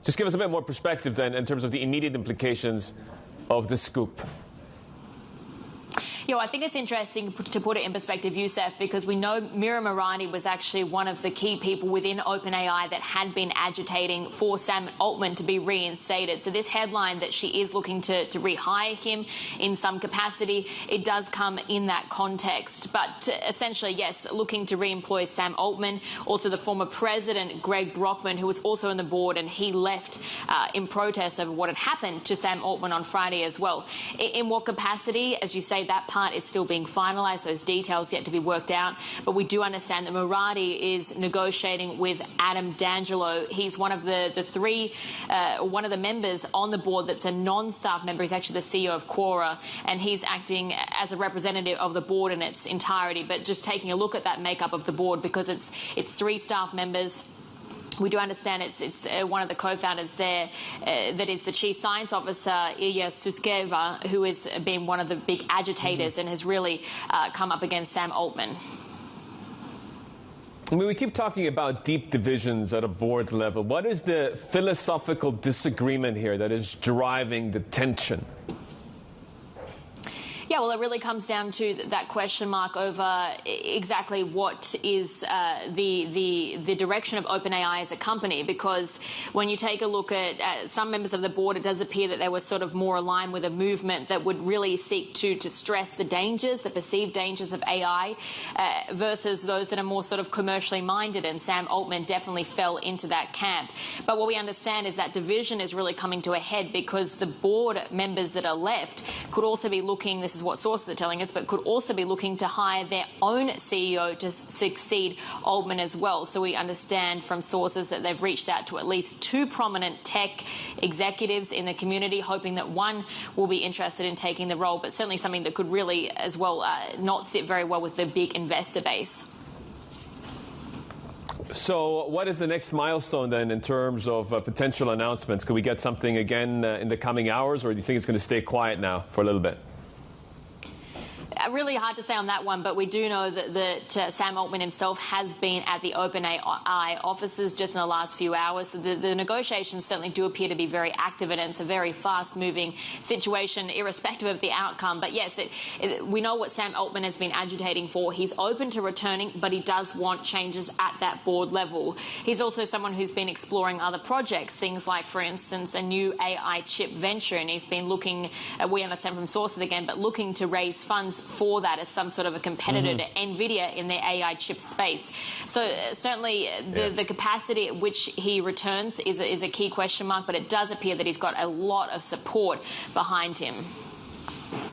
Just give us a bit more perspective then in terms of the immediate implications of the scoop. I think it's interesting to put it in perspective, Youssef, because we know Mira Murati was actually one of the key people within OpenAI that had been agitating for Sam Altman to be reinstated. So this headline that she is looking to rehire him in some capacity, it does come in that context. But essentially, yes, looking to re-employ Sam Altman, also the former President Greg Brockman, who was also on the board, and he left in protest over what had happened to Sam Altman on Friday as well. In what capacity? As you say, that part is still being finalized, those details yet to be worked out. But we do understand that Murati is negotiating with Adam D'Angelo. He's one of the three, one of the members on the board that's a non-staff member. He's actually the CEO of Quora, and he's acting as a representative of the board in its entirety. But just taking a look at that makeup of the board, because it's three staff members. We do understand it's one of the co-founders there that is the chief science officer, Ilya Sutskever, who has been one of the big agitators and has really come up against Sam Altman. I mean, we keep talking about deep divisions at a board level. What is the philosophical disagreement here that is driving the tension? Yeah, well, it really comes down to that question mark over exactly what is the direction of OpenAI as a company, because when you take a look at some members of the board, it does appear that they were sort of more aligned with a movement that would really seek to stress the dangers, the perceived dangers of AI, versus those that are more sort of commercially minded, and Sam Altman definitely fell into that camp. But what we understand is that division is really coming to a head because the board members that are left could also be looking, this is what sources are telling us, but could also be looking to hire their own CEO to succeed Altman as well. So we understand from sources that they've reached out to at least two prominent tech executives in the community, hoping that one will be interested in taking the role, but certainly something that could really as well not sit very well with the big investor base. So what is the next milestone then in terms of potential announcements? Could we get something again in the coming hours, or do you think it's going to stay quiet now for a little bit? Really hard to say on that one, but we do know that Sam Altman himself has been at the OpenAI offices just in the last few hours. So the negotiations certainly do appear to be very active, and it's a very fast-moving situation, irrespective of the outcome. But yes, we know what Sam Altman has been agitating for. He's open to returning, but he does want changes at that board level. He's also someone who's been exploring other projects, things like, for instance, a new AI chip venture, and he's been looking, we understand from sources again, but looking to raise funds for that as some sort of a competitor to NVIDIA in their AI chip space. So certainly the capacity at which he returns is a key question mark, but it does appear that he's got a lot of support behind him.